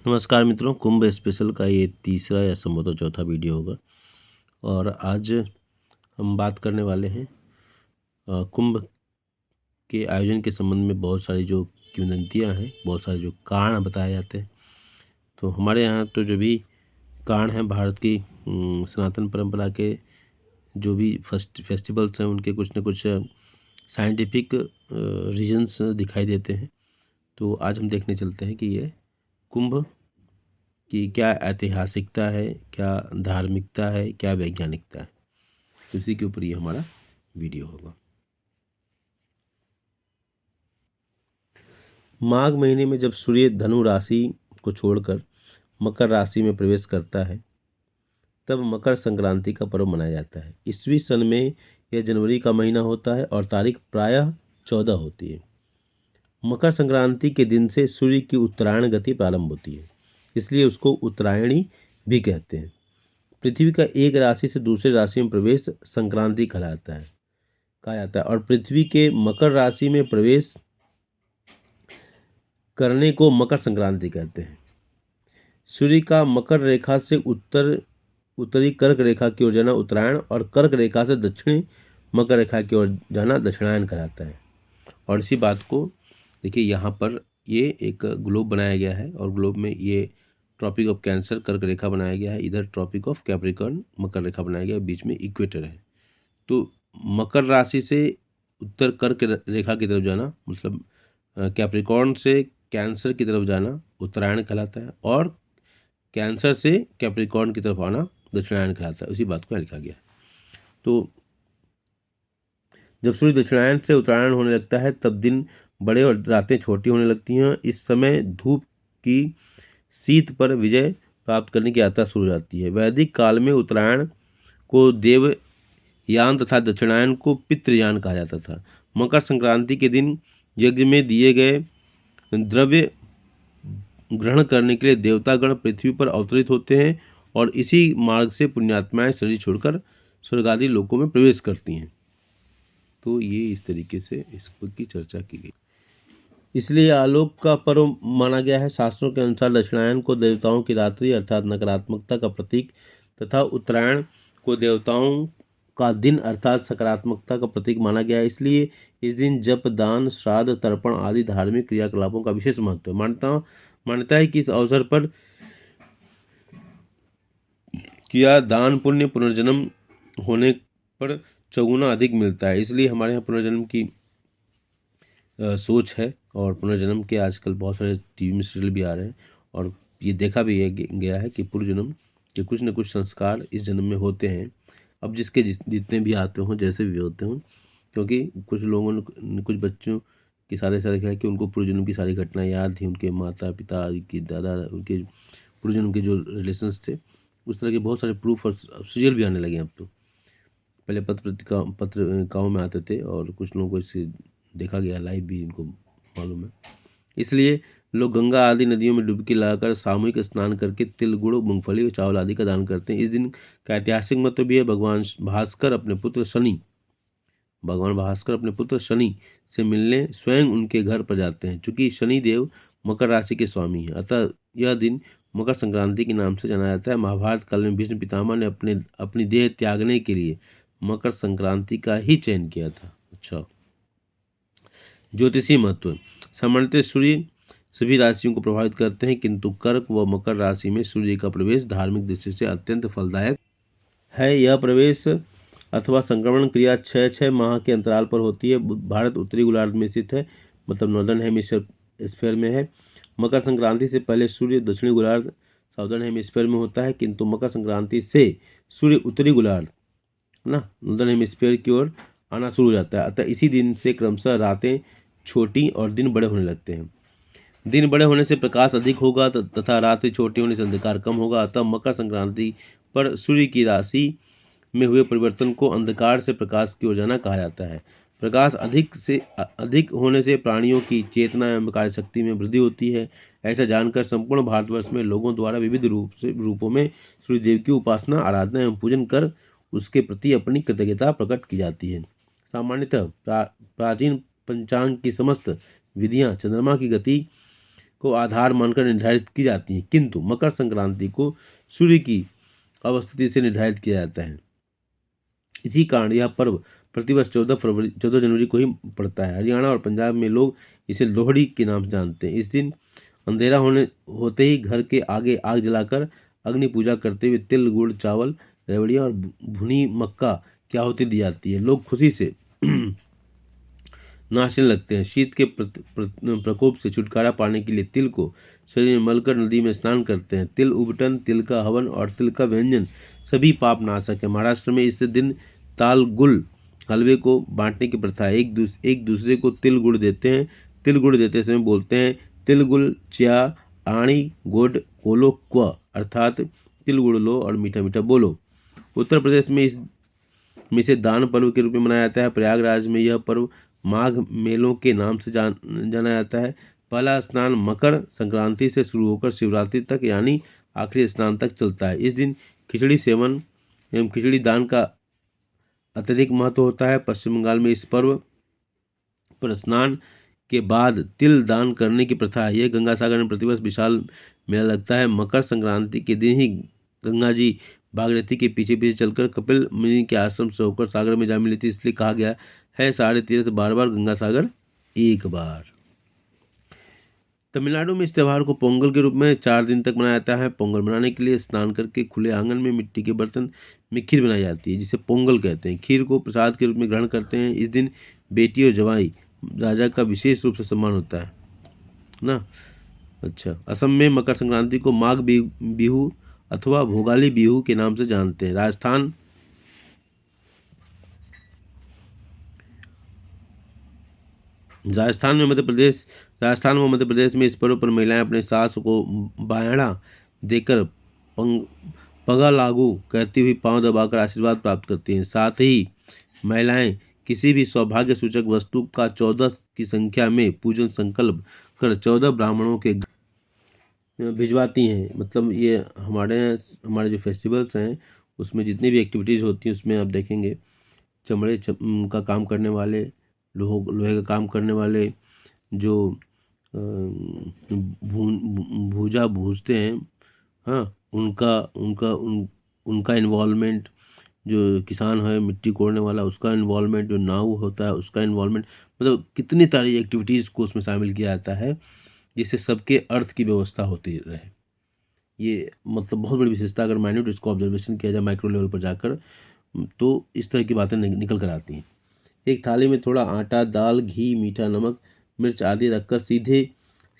नमस्कार मित्रों, कुंभ स्पेशल का ये तीसरा या संभवतः चौथा वीडियो होगा और आज हम बात करने वाले हैं कुंभ के आयोजन के संबंध में बहुत सारी जो किंवदंतियाँ हैं, बहुत सारे जो कारण बताए जाते हैं। तो हमारे यहाँ तो जो भी कारण हैं भारत की सनातन परंपरा के जो भी फेस्टिवल्स हैं उनके कुछ न कुछ साइंटिफिक रीजन्स दिखाई देते हैं। तो आज हम देखने चलते हैं कि ये कुंभ कि क्या ऐतिहासिकता है, क्या धार्मिकता है, क्या वैज्ञानिकता है। तो इसी के ऊपर ये हमारा वीडियो होगा। माघ महीने में जब सूर्य धनु राशि को छोड़कर मकर राशि में प्रवेश करता है तब मकर संक्रांति का पर्व मनाया जाता है। ईस्वी सन में यह जनवरी का महीना होता है और तारीख प्रायः 14 होती है। मकर संक्रांति के दिन से सूर्य की उत्तरायण गति प्रारंभ होती है, इसलिए उसको उत्तरायणी भी कहते हैं। पृथ्वी का एक राशि से दूसरे राशि में प्रवेश संक्रांति कहा जाता है और पृथ्वी के मकर राशि में प्रवेश करने को मकर संक्रांति कहते हैं। सूर्य का मकर रेखा से उत्तरी कर्क रेखा की ओर जाना उत्तरायण और कर्क रेखा से दक्षिणी मकर रेखा की ओर जाना दक्षिणायन कहलाता है। और इसी बात को देखिए, यहाँ पर ये एक ग्लोब बनाया गया है और ग्लोब में ये ट्रॉपिक ऑफ कैंसर कर्क रेखा बनाया गया है, इधर ट्रॉपिक ऑफ कैप्रिकॉर्न मकर रेखा बनाया गया है, बीच में इक्वेटर है। तो मकर राशि से उत्तर कर्क रेखा की तरफ जाना मतलब कैप्रिकॉर्न से कैंसर की तरफ जाना उत्तरायण कहलाता है और कैंसर से कैप्रिकॉर्न की तरफ आना दक्षिणायन कहलाता है। उसी बात को लिखा गया है। तो जब सूर्य दक्षिणायन से उत्तरायण होने लगता है तब दिन बड़े और रातें छोटी होने लगती हैं। इस समय धूप की शीत पर विजय प्राप्त करने की यात्रा शुरू हो जाती है। वैदिक काल में उत्तरायण को देवयान तथा दक्षिणायन को पितृयान कहा जाता था। मकर संक्रांति के दिन यज्ञ में दिए गए द्रव्य ग्रहण करने के लिए देवतागण पृथ्वी पर अवतरित होते हैं और इसी मार्ग से पुण्यात्माएं शरीर छोड़कर स्वर्ग आदि लोकों में प्रवेश करती हैं। तो ये इस तरीके से इसकी चर्चा की गई। इसलिए आलोक का पर्व माना गया है। शास्त्रों के अनुसार दक्षिणायन को देवताओं की रात्रि अर्थात नकारात्मकता का प्रतीक तथा उत्तरायण को देवताओं का दिन अर्थात सकारात्मकता का प्रतीक माना गया है। इसलिए इस दिन जप, दान, श्राद्ध, तर्पण आदि धार्मिक क्रियाकलापों का विशेष महत्व है। मान्यता है कि इस अवसर पर किया दान पुण्य पुनर्जन्म होने पर चौगुना अधिक मिलता है। इसलिए हमारे यहाँ पुनर्जन्म की सोच है और पुनर्जन्म के आजकल बहुत सारे टीवी में सीरियल भी आ रहे हैं और ये देखा भी गया है कि पूर्व जन्म के कुछ न कुछ संस्कार इस जन्म में होते हैं। अब जिसके जितने भी आते हों, जैसे भी होते हों, क्योंकि कुछ लोगों ने कुछ बच्चों की सारे क्या है कि उनको पूर्व जन्म की सारी घटनाएं याद थी, उनके माता पिता की दादा उनके पूर्व जन्म के जो रिलेशंस थे, उस तरह के बहुत सारे प्रूफ और सीरियल भी आने लगे हैं। अब तो पहले पत्रिकाओं में आते थे और कुछ लोगों को इससे देखा गया, लाइव भी इनको मालूम है। इसलिए लोग गंगा आदि नदियों में डुबकी लगाकर सामूहिक स्नान करके तिल, गुड़, मूंगफली और चावल आदि का दान करते हैं। इस दिन का ऐतिहासिक महत्व भी है। भगवान भास्कर अपने पुत्र शनि से मिलने स्वयं उनके घर पर जाते हैं। चूंकि शनि देव मकर राशि के स्वामी हैं, अतः यह दिन मकर संक्रांति के नाम से जाना जाता है। महाभारत काल में भीष्म पितामह ने अपनी देह त्यागने के लिए मकर संक्रांति का ही चयन किया था। अच्छा, ज्योतिषीय महत्व। सामान्यतः सूर्य सभी राशियों को प्रभावित करते हैं, किंतु कर्क व मकर राशि में सूर्य का प्रवेश धार्मिक दृष्टि से अत्यंत फलदायक है। यह प्रवेश अथवा संक्रमण क्रिया 6 माह के अंतराल पर होती है। भारत उत्तरी गोलार्ध में स्थित है, मतलब नॉर्दर्न हेमिस्फीयर में है। मकर संक्रांति से पहले सूर्य दक्षिणी गोलार्ध साउदर्न हेमिस्फीयर में होता है, किंतु मकर संक्रांति से सूर्य उत्तरी गोलार्ध नॉर्दर्न हेमिस्फीयर की ओर आना शुरू हो जाता है। अतः इसी दिन से क्रमशः रातें छोटी और दिन बड़े होने लगते हैं। दिन बड़े होने से प्रकाश अधिक होगा तथा रात्रि छोटी होने से अंधकार कम होगा। अतः मकर संक्रांति पर सूर्य की राशि में हुए परिवर्तन को अंधकार से प्रकाश की ओर जाना कहा जाता है। प्रकाश अधिक होने से प्राणियों की चेतना एवं कार्यशक्ति में वृद्धि होती है। ऐसा जानकर संपूर्ण भारतवर्ष में लोगों द्वारा विविध रूपों में सूर्यदेव की उपासना, आराधना एवं पूजन कर उसके प्रति अपनी कृतज्ञता प्रकट की जाती है। सामान्यतः प्राचीन पंचांग की समस्त विधियां चंद्रमा की गति को आधार मानकर निर्धारित की जाती हैं, किंतु मकर संक्रांति को सूर्य की अवस्थिति से निर्धारित किया जाता है। इसी कारण यह पर्व प्रतिवर्ष 14 जनवरी को ही पड़ता है। हरियाणा और पंजाब में लोग इसे लोहड़ी के नाम से जानते हैं। इस दिन अंधेरा होते ही घर के आगे आग जलाकर अग्नि पूजा करते हुए तिल, गुड़, चावल, रेवड़ियाँ और भुनी मक्का की आहुति दी जाती है। लोग खुशी से नाचने लगते हैं। शीत के प्रकोप से छुटकारा पाने के लिए तिल को शरीर में मलकर नदी में स्नान करते हैं। तिल उबटन, तिल का हवन और तिल का व्यंजन सभी पाप नाशक है। महाराष्ट्र में इस दिन ताल गुल हलवे को बांटने की प्रथा है। एक दूसरे को तिल गुड़ देते हैं। तिल गुड़ देते समय बोलते हैं तिल गुल च्या आणी गोड कोलो क्व, अर्थात तिल गुड़ लो और मीठा मीठा बोलो। उत्तर प्रदेश में इसे दान पर्व के रूप में मनाया जाता है। प्रयागराज में यह पर्व माघ मेलों के नाम से जाना जाता है। पहला स्नान मकर संक्रांति से शुरू होकर शिवरात्रि तक यानी आखिरी स्नान तक चलता है। इस दिन खिचड़ी सेवन एवं खिचड़ी दान का अत्यधिक महत्व होता है। पश्चिम बंगाल में इस पर्व पर स्नान के बाद तिल दान करने की प्रथा है। यह गंगा सागर में प्रतिवर्ष विशाल मेला लगता है। मकर संक्रांति के दिन ही गंगा जी भागीरथी के पीछे पीछे चलकर कपिल मुनि के आश्रम से होकर सागर में जा मिली थी, इसलिए कहा गया है साढ़े तीर्थ बार बार, गंगा सागर एक बार। तमिलनाडु में इस त्यौहार को पोंगल के रूप में 4 दिन तक मनाया जाता है। पोंगल मनाने के लिए स्नान करके खुले आंगन में मिट्टी के बर्तन में खीर बनाई जाती है, जिसे पोंगल कहते हैं। खीर को प्रसाद के रूप में ग्रहण करते हैं। इस दिन बेटी और जवाई राजा का विशेष रूप से सम्मान होता है ना। अच्छा, असम में मकर संक्रांति को माघ बिहू अथवा भोगाली बिहू के नाम से जानते हैं। राजस्थान व मध्य प्रदेश में इस पर्व पर महिलाएं अपने सास को बायड़ा देकर पगा लागू कहती हुई पांव दबाकर आशीर्वाद प्राप्त करती हैं। साथ ही महिलाएं किसी भी सौभाग्य सूचक वस्तु का 14 की संख्या में पूजन संकल्प कर 14 ब्राह्मणों के भिजवाती हैं। मतलब ये हमारे जो फेस्टिवल्स हैं उसमें जितनी भी एक्टिविटीज़ होती हैं उसमें आप देखेंगे चमड़े का काम करने वाले, लोहे का काम करने वाले, जो भूजा भूजते हैं, हाँ, उनका इन्वॉल्वमेंट, जो किसान है मिट्टी कोड़ने वाला उसका इन्वॉल्वमेंट, जो नाव होता है उसका इन्वॉल्वमेंट, मतलब कितनी सारी एक्टिविटीज़ को उसमें शामिल किया जाता है जिससे सबके अर्थ की व्यवस्था होती रहे। ये मतलब बहुत बड़ी विशेषता, अगर माइन्यूट इसको ऑब्जर्वेशन किया जाए माइक्रो लेवल पर जाकर तो इस तरह की बातें निकल कर आती हैं। एक थाली में थोड़ा आटा, दाल, घी, मीठा, नमक, मिर्च आदि रखकर सीधे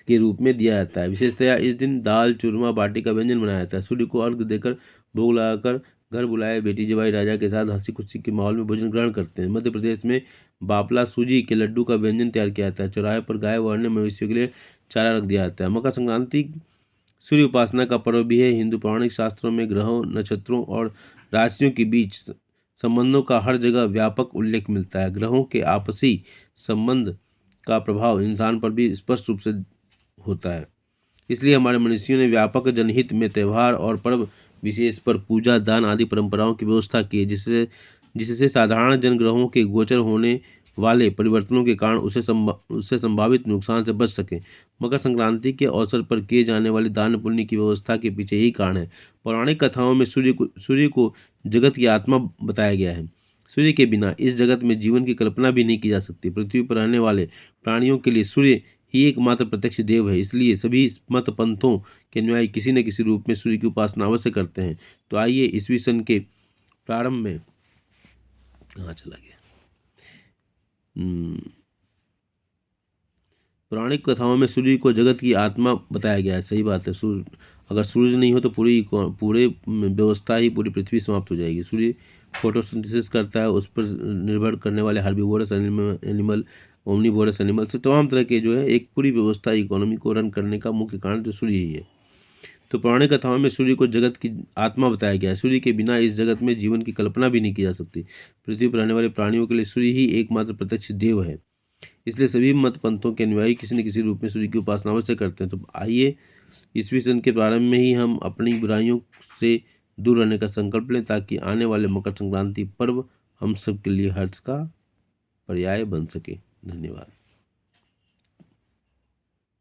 के रूप में दिया जाता है। विशेषतया इस दिन दाल, चूरमा, बाटी का व्यंजन बनाया जाता है। सूर्य को अर्घ्य देकर भोग लगाकर घर बुलाए बेटी जवाई राजा के साथ हंसी खुशी के माहौल में भोजन ग्रहण करते हैं। मध्य प्रदेश में बापला सूजी के लड्डू का व्यंजन तैयार किया जाता है। चौराहे पर गाय व अन्य मवेशियों के लिए चारा रख दिया जाता है। मकर संक्रांति सूर्य उपासना का पर्व भी है। हिंदू पौराणिक शास्त्रों में ग्रहों, नक्षत्रों और राशियों के बीच संबंधों का हर जगह व्यापक उल्लेख मिलता है। ग्रहों के आपसी संबंध का प्रभाव इंसान पर भी स्पष्ट रूप से होता है। इसलिए हमारे मनीषियों ने व्यापक जनहित में त्यौहार और पर्व विशेष पर पूजा, दान आदि परंपराओं की व्यवस्था की है, जिससे साधारण जन ग्रहों के गोचर होने वाले परिवर्तनों के कारण उससे संभावित नुकसान से बच सके। मकर संक्रांति के अवसर पर किए जाने वाली दान पुण्य की व्यवस्था के पीछे यही कारण है। पौराणिक कथाओं में सूर्य को जगत की आत्मा बताया गया है। सूर्य के बिना इस जगत में जीवन की कल्पना भी नहीं की जा सकती। पृथ्वी पर रहने वाले प्राणियों के लिए सूर्य ही एकमात्र प्रत्यक्ष देव है। इसलिए सभी मत पंथों के अनुयायी किसी न किसी रूप में सूर्य की उपासना अवश्य करते हैं। तो आइए ईस्वी सन के प्रारंभ में कहाँ चला गया, पौराणिक कथाओं में सूर्य को जगत की आत्मा बताया गया है। सही बात है। अगर सूर्य नहीं हो तो पूरे व्यवस्था ही, पूरी पृथ्वी समाप्त हो जाएगी। सूर्य फोटोसिंथेसिस करता है, उस पर निर्भर करने वाले हर्बीवोरस एनिमल, ओमनीवोरस एनिमल से तमाम तरह के जो है एक पूरी व्यवस्था, इकोनॉमी को रन करने का मुख्य कारण तो सूर्य ही है। तो पौराणिक कथाओं में सूर्य को जगत की आत्मा बताया गया है। सूर्य के बिना इस जगत में जीवन की कल्पना भी नहीं की जा सकती। पृथ्वी पर रहने वाले प्राणियों के लिए सूर्य ही एकमात्र प्रत्यक्ष देव है। इसलिए सभी मत पंथों के अनुयायी किसी न किसी रूप में सूर्य की उपासना अवश्य करते हैं। तो आइए ईस्वी सन के प्रारंभ में ही हम अपनी बुराइयों से दूर रहने का संकल्प लें, ताकि आने वाले मकर संक्रांति पर्व हम सब के लिए हर्ष का पर्याय बन सके। धन्यवाद।